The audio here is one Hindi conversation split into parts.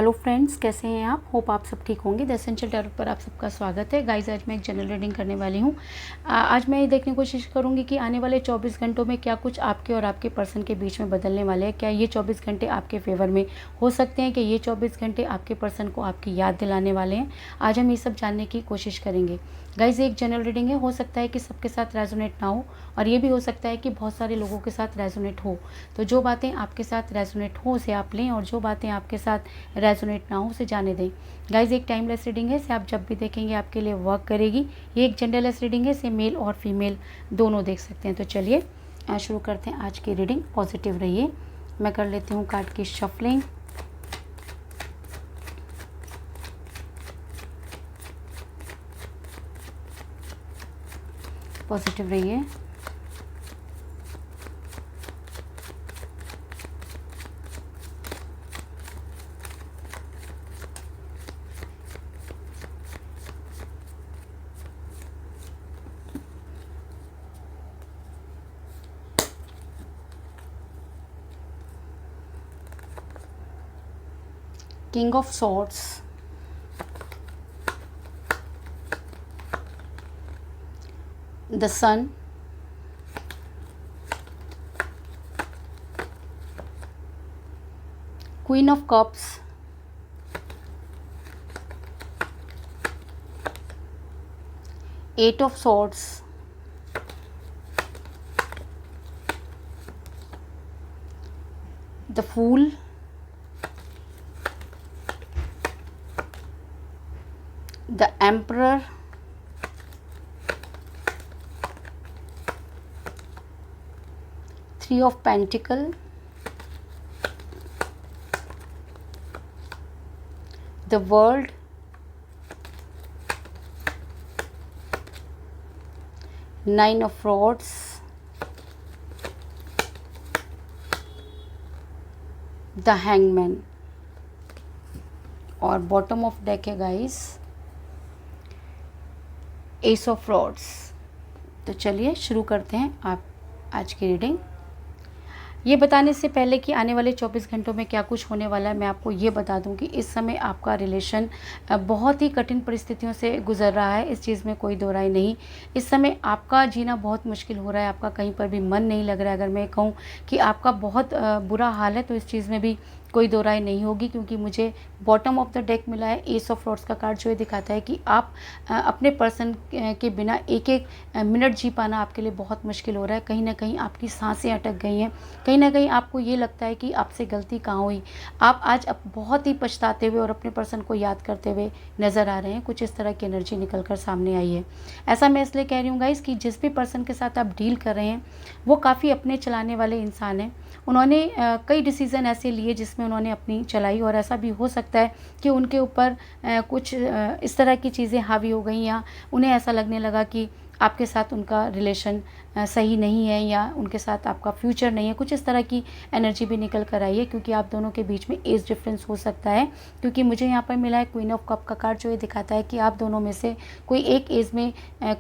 हेलो फ्रेंड्स, कैसे हैं आप? होप आप सब ठीक होंगे। द एसेंशियल टैरो पर आप सबका स्वागत है। गाइस, आज मैं एक जनरल रीडिंग करने वाली हूँ। आज मैं ये देखने की कोशिश करूँगी कि आने वाले 24 घंटों में क्या कुछ आपके और आपके पर्सन के बीच में बदलने वाले हैं। क्या ये 24 घंटे आपके फेवर में हो सकते हैं कि ये 24 घंटे आपके पर्सन को आपकी याद दिलाने वाले हैं? आज हम ये सब जानने की कोशिश करेंगे। गाइस, एक जनरल रीडिंग है, हो सकता है कि सबके साथ रेजोनेट ना हो और ये भी हो सकता है कि बहुत सारे लोगों के साथ रेजोनेट हो। तो जो बातें आपके साथ रेजोनेट हो उसे आप लें और जो बातें आपके साथ रेजोनेट ना हो उसे जाने दें। गाइज, एक टाइमलेस रीडिंग है, इसे आप जब भी देखेंगे आपके लिए वर्क करेगी। ये एक जेंडरलेस रीडिंग है, इसे मेल और फीमेल दोनों देख सकते हैं। तो चलिए शुरू करते हैं आज की रीडिंग। पॉजिटिव रहिए। मैं कर लेती हूँ कार्ड की शफलिंग। पॉजिटिव रहिए। King of Swords, the Sun, Queen of Cups, Eight of Swords, the Fool, the Emperor, Three of Pentacles, the World, Nine of Swords, the Hangman और बॉटम ऑफ डेक है गाइस एस ऑफ रॉड्स। तो चलिए शुरू करते हैं आप आज की रीडिंग। ये बताने से पहले कि आने वाले 24 घंटों में क्या कुछ होने वाला है, मैं आपको ये बता दूं कि इस समय आपका रिलेशन बहुत ही कठिन परिस्थितियों से गुजर रहा है। इस चीज़ में कोई दो राय नहीं। इस समय आपका जीना बहुत मुश्किल हो रहा है, आपका कहीं पर भी मन नहीं लग रहा है। अगर मैं कहूँ कि आपका बहुत बुरा हाल है तो इस चीज़ में भी कोई दो राय नहीं होगी, क्योंकि मुझे बॉटम ऑफ द डेक मिला है एस ऑफ रॉड्स का कार्ड, जो ये दिखाता है कि आप अपने पर्सन के बिना एक एक मिनट जी पाना आपके लिए बहुत मुश्किल हो रहा है। कहीं ना कहीं आपकी सांसें अटक गई हैं, कहीं ना कहीं आपको ये लगता है कि आपसे गलती कहाँ हुई। आप आज बहुत ही पछताते हुए और अपने पर्सन को याद करते हुए नज़र आ रहे हैं। कुछ इस तरह की एनर्जी निकल कर सामने आई है। ऐसा मैं इसलिए कह रही हूँ गाइस कि जिस भी पर्सन के साथ आप डील कर रहे हैं वो काफ़ी अपने चलाने वाले इंसान हैं। उन्होंने कई डिसीज़न ऐसे लिए जिसमें उन्होंने अपनी चलाई, और ऐसा भी हो सकता है कि उनके ऊपर कुछ इस तरह की चीज़ें हावी हो गई या उन्हें ऐसा लगने लगा कि आपके साथ उनका रिलेशन सही नहीं है या उनके साथ आपका फ्यूचर नहीं है। कुछ इस तरह की एनर्जी भी निकल कर आई है, क्योंकि आप दोनों के बीच में एज डिफरेंस हो सकता है। क्योंकि मुझे यहाँ पर मिला है क्वीन ऑफ कप का कार्ड, जो ये दिखाता है कि आप दोनों में से कोई एक एज में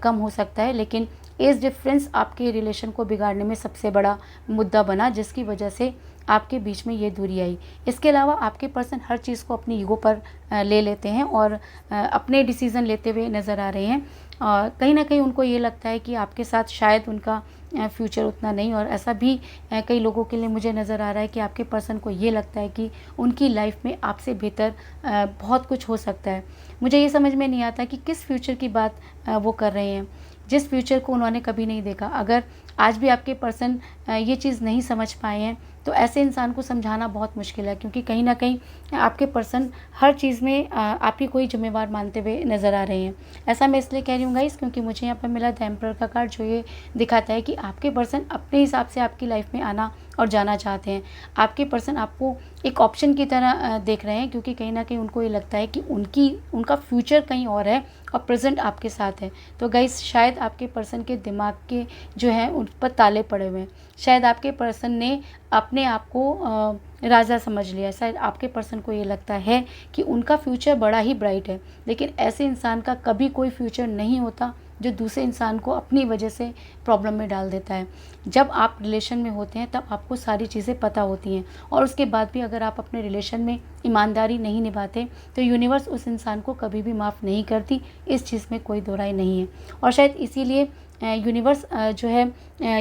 कम हो सकता है, लेकिन एज डिफरेंस आपके रिलेशन को बिगाड़ने में सबसे बड़ा मुद्दा बना, जिसकी वजह से आपके बीच में ये दूरी आई। इसके अलावा आपके पर्सन हर चीज़ को अपनी ईगो पर ले लेते हैं और अपने डिसीज़न लेते हुए नज़र आ रहे हैं। कहीं ना कहीं उनको ये लगता है कि आपके साथ शायद उनका फ्यूचर उतना नहीं, और ऐसा भी कई लोगों के लिए मुझे नज़र आ रहा है कि आपके पर्सन को ये लगता है कि उनकी लाइफ में आपसे बेहतर बहुत कुछ हो सकता है। मुझे ये समझ में नहीं आता कि किस फ्यूचर की बात वो कर रहे हैं, जिस फ्यूचर को उन्होंने कभी नहीं देखा। अगर आज भी आपके पर्सन ये चीज़ नहीं समझ पाए हैं तो ऐसे इंसान को समझाना बहुत मुश्किल है, क्योंकि कहीं ना कहीं आपके पर्सन हर चीज़ में आप ही को ही जिम्मेवार मानते हुए नज़र आ रहे हैं। ऐसा मैं इसलिए कह रही हूँ गाइस क्योंकि मुझे यहाँ पर मिला द एम्परर का कार्ड, जो ये दिखाता है कि आपके पर्सन अपने हिसाब से आपकी लाइफ में आना और जाना चाहते हैं। आपके पर्सन आपको एक ऑप्शन की तरह देख रहे हैं, क्योंकि कहीं ना कहीं उनको ये लगता है कि उनका फ्यूचर कहीं और है और प्रेजेंट आपके साथ है। तो गाइस, शायद आपके पर्सन के दिमाग के जो है उन पर ताले पड़े हुए हैं। शायद आपके पर्सन ने अपने आप को राजा समझ लिया। शायद आपके पर्सन को ये लगता है कि उनका फ्यूचर बड़ा ही ब्राइट है, लेकिन ऐसे इंसान का कभी कोई फ्यूचर नहीं होता जो दूसरे इंसान को अपनी वजह से प्रॉब्लम में डाल देता है। जब आप रिलेशन में होते हैं तब आपको सारी चीज़ें पता होती हैं, और उसके बाद भी अगर आप अपने रिलेशन में ईमानदारी नहीं निभाते तो यूनिवर्स उस इंसान को कभी भी माफ़ नहीं करती। इस चीज़ में कोई दो राय नहीं है, और शायद इसीलिए यूनिवर्स जो है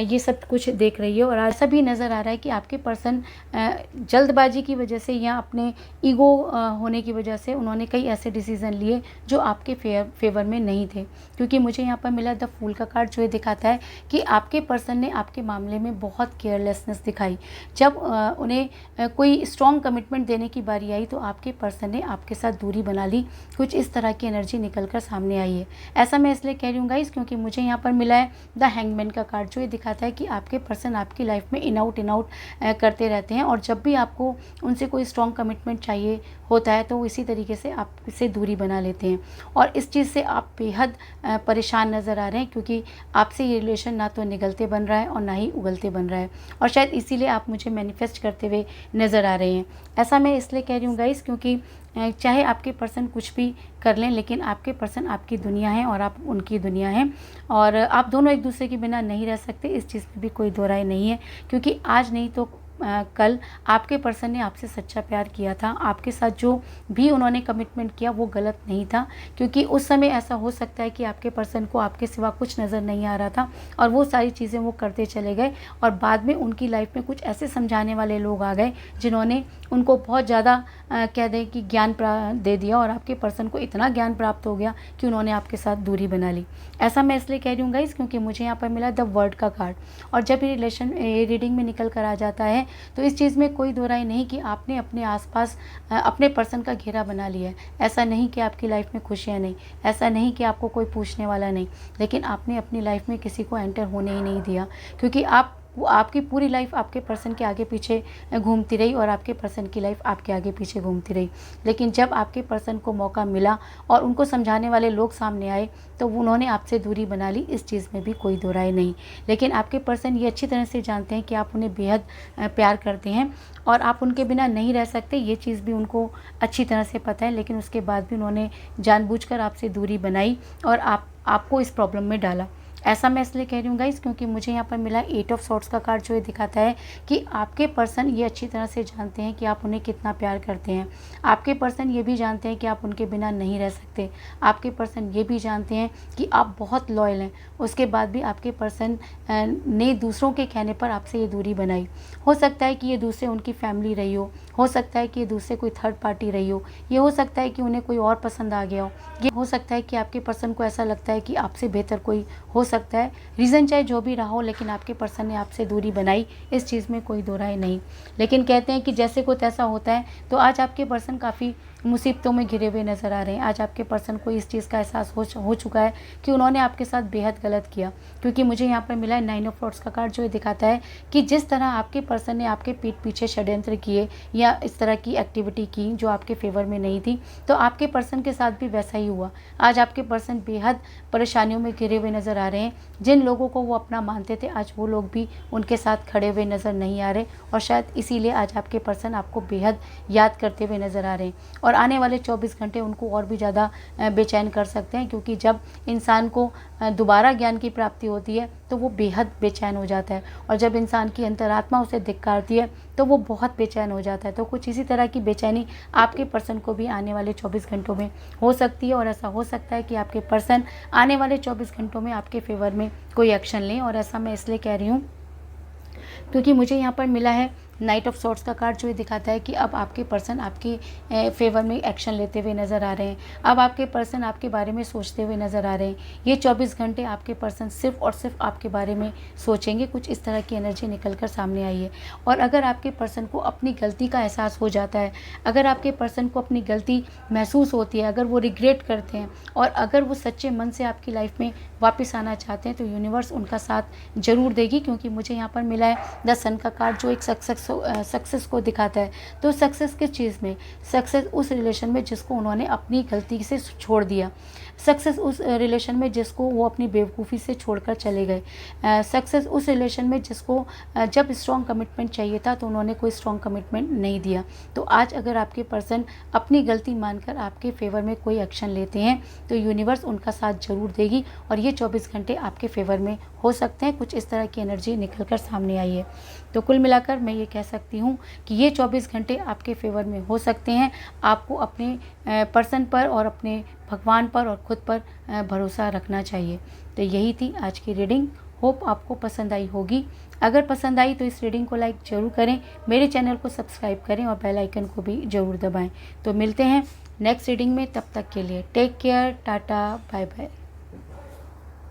ये सब कुछ देख रही है। और ऐसा भी नज़र आ रहा है कि आपके पर्सन जल्दबाजी की वजह से या अपने ईगो होने की वजह से उन्होंने कई ऐसे डिसीज़न लिए जो आपके फेवर में नहीं थे। क्योंकि मुझे यहाँ पर मिला द फूल का कार्ड, जो ये दिखाता है कि आपके पर्सन ने आपके मामले में बहुत केयरलेसनेस दिखाई। जब उन्हें कोई स्ट्रॉन्ग कमिटमेंट देने की बारी आई तो आपके पर्सन ने आपके साथ दूरी बना ली। कुछ इस तरह की एनर्जी निकल कर सामने आई है। ऐसा मैं इसलिए कह रही हूँ गाइस क्योंकि मुझे यहाँ पर मिला है द हैंगमैन का कार्ड, जो ये दिखाता है कि आपके पर्सन आपकी लाइफ में इन आउट करते रहते हैं, और जब भी आपको उनसे कोई स्ट्रॉन्ग कमिटमेंट चाहिए होता है तो वो इसी तरीके से आपसे दूरी बना लेते हैं। और इस चीज़ से आप बेहद परेशान नज़र आ रहे हैं, क्योंकि आपसे ये रिलेशन ना तो निगलते बन रहा है और ना ही उगलते बन रहा है, और शायद इसीलिए आप मुझे मैनिफेस्ट करते हुए नज़र आ रहे हैं। ऐसा मैं इसलिए कह रही हूँ गाइस क्योंकि चाहे आपके पर्सन कुछ भी कर लें, लेकिन आपके पर्सन आपकी दुनिया है और आप उनकी दुनिया हैं, और आप दोनों एक दूसरे के बिना नहीं रह सकते। इस चीज़ में भी कोई दो राय नहीं है, क्योंकि आज नहीं तो कल आपके पर्सन ने आपसे सच्चा प्यार किया था। आपके साथ जो भी उन्होंने कमिटमेंट किया वो गलत नहीं था, क्योंकि उस समय ऐसा हो सकता है कि आपके पर्सन को आपके सिवा कुछ नज़र नहीं आ रहा था और वो सारी चीज़ें वो करते चले गए, और बाद में उनकी लाइफ में कुछ ऐसे समझाने वाले लोग आ गए जिन्होंने उनको बहुत ज़्यादा कह दें कि ज्ञान दे दिया, और आपके पर्सन को इतना ज्ञान प्राप्त हो गया कि उन्होंने आपके साथ दूरी बना ली। ऐसा मैं इसलिए कह रही हूँ गाइस क्योंकि मुझे यहाँ पर मिला द वर्ड का कार्ड, और जब ये रिलेशन रीडिंग में निकल कर आ जाता है तो इस चीज़ में कोई दो राय नहीं कि आपने अपने आसपास अपने पर्सन का घेरा बना लिया है। ऐसा नहीं कि आपकी लाइफ में खुशियाँ नहीं, ऐसा नहीं कि आपको कोई पूछने वाला नहीं, लेकिन आपने अपनी लाइफ में किसी को एंटर होने ही नहीं दिया, क्योंकि आपकी पूरी लाइफ आपके पर्सन के आगे पीछे घूमती रही और आपके पर्सन की लाइफ आपके आगे पीछे घूमती रही। लेकिन जब आपके पर्सन को मौका मिला और उनको समझाने वाले लोग सामने आए तो उन्होंने आपसे दूरी बना ली। इस चीज़ में भी कोई दो राय नहीं, लेकिन आपके पर्सन ये अच्छी तरह से जानते हैं कि आप उन्हें बेहद प्यार करते हैं और आप उनके बिना नहीं रह सकते। ये चीज़ भी उनको अच्छी तरह से पता है, लेकिन उसके बाद भी उन्होंने जानबूझकर आपसे दूरी बनाई और आपको इस प्रॉब्लम में डाला। ऐसा मैं इसलिए कह रही हूँ गाइस क्योंकि मुझे यहाँ पर मिला 8 ऑफ सॉर्ड्स का कार्ड, जो ये दिखाता है कि आपके पर्सन ये अच्छी तरह से जानते हैं कि आप उन्हें कितना प्यार करते हैं। आपके पर्सन ये भी जानते हैं कि आप उनके बिना नहीं रह सकते। आपके पर्सन ये भी जानते हैं कि आप बहुत लॉयल हैं। उसके बाद भी आपके पर्सन ने दूसरों के कहने पर आपसे ये दूरी बनाई। हो सकता है कि ये दूसरे उनकी फैमिली रही हो सकता है कि ये दूसरे कोई थर्ड पार्टी रही हो, ये हो सकता है कि उन्हें कोई और पसंद आ गया हो, ये हो सकता है कि आपके पर्सन को ऐसा लगता है कि आपसे बेहतर कोई हो सकता है। रीज़न चाहे जो भी रहा हो, लेकिन आपके पर्सन ने आपसे दूरी बनाई। इस चीज़ में कोई दो राय नहीं, लेकिन कहते हैं कि जैसे को तैसा होता है। तो आज आपके पर्सन काफ़ी मुसीबतों में घिरे हुए नज़र आ रहे हैं। आज आपके पर्सन को इस चीज़ का एहसास हो चुका है कि उन्होंने आपके साथ बेहद गलत किया, क्योंकि मुझे यहाँ पर मिला है 9 ऑफ सॉर्ड्स का कार्ड, जो ये दिखाता है कि जिस तरह आपके पर्सन ने आपके पीठ पीछे षड्यंत्र किए या इस तरह की एक्टिविटी की जो आपके फेवर में नहीं थी, तो आपके पर्सन के साथ भी वैसा ही हुआ। आज आपके पर्सन बेहद परेशानियों में घिरे हुए नज़र आ रहे हैं। जिन लोगों को वो अपना मानते थे, आज वो लोग भी उनके साथ खड़े हुए नज़र नहीं आ रहे, और शायद इसीलिए आज आपके पर्सन आपको बेहद याद करते हुए नज़र आ रहे हैं। और आने वाले 24 घंटे उनको और भी ज़्यादा बेचैन कर सकते हैं, क्योंकि जब इंसान को दोबारा ज्ञान की प्राप्ति होती है तो वो बेहद बेचैन हो जाता है, और जब इंसान की अंतरात्मा उसे धिक्कारती है तो वो बहुत बेचैन हो जाता है। तो कुछ इसी तरह की बेचैनी आपके पर्सन को भी आने वाले 24 घंटों में हो सकती है, और ऐसा हो सकता है कि आपके पर्सन आने वाले 24 घंटों में आपके फेवर में कोई एक्शन लें। और ऐसा मैं इसलिए कह रही हूँ क्योंकि मुझे यहाँ पर मिला है नाइट ऑफ सॉर्ड्स का कार्ड, जो ये दिखाता है कि अब आपके पर्सन आपके फेवर में एक्शन लेते हुए नज़र आ रहे हैं। अब आपके पर्सन आपके बारे में सोचते हुए नज़र आ रहे हैं। ये 24 घंटे आपके पर्सन सिर्फ और सिर्फ आपके बारे में सोचेंगे। कुछ इस तरह की एनर्जी निकल कर सामने आई है। और अगर आपके पर्सन को अपनी गलती का एहसास हो जाता है, अगर आपके पर्सन को अपनी गलती महसूस होती है, अगर वो रिग्रेट करते हैं और अगर वो सच्चे मन से आपकी लाइफ में वापस आना चाहते हैं, तो यूनिवर्स उनका साथ ज़रूर देगी। क्योंकि मुझे यहाँ पर मिला है द सन का कार्ड, जो एक सक्सेस को दिखाता है। तो सक्सेस किस चीज़ में? सक्सेस उस रिलेशन में जिसको उन्होंने अपनी गलती से छोड़ दिया। सक्सेस उस रिलेशन में जिसको वो अपनी बेवकूफ़ी से छोड़कर चले गए। सक्सेस उस रिलेशन में जिसको जब स्ट्रॉन्ग कमिटमेंट चाहिए था तो उन्होंने कोई स्ट्रॉन्ग कमिटमेंट नहीं दिया। तो आज अगर आपके पर्सन अपनी गलती मानकर आपके फेवर में कोई एक्शन लेते हैं तो यूनिवर्स उनका साथ जरूर देगी और ये 24 घंटे आपके फेवर में हो सकते हैं। कुछ इस तरह की एनर्जी निकल कर सामने आई है। तो कुल मिलाकर मैं ये कह सकती हूँ कि ये 24 घंटे आपके फेवर में हो सकते हैं। आपको अपने पर्सन पर और अपने भगवान पर और ख़ुद पर भरोसा रखना चाहिए। तो यही थी आज की रीडिंग। होप आपको पसंद आई होगी। अगर पसंद आई तो इस रीडिंग को लाइक ज़रूर करें, मेरे चैनल को सब्सक्राइब करें और बेल आइकन को भी ज़रूर दबाएं। तो मिलते हैं नेक्स्ट रीडिंग में, तब तक के लिए take care, tata, bye bye.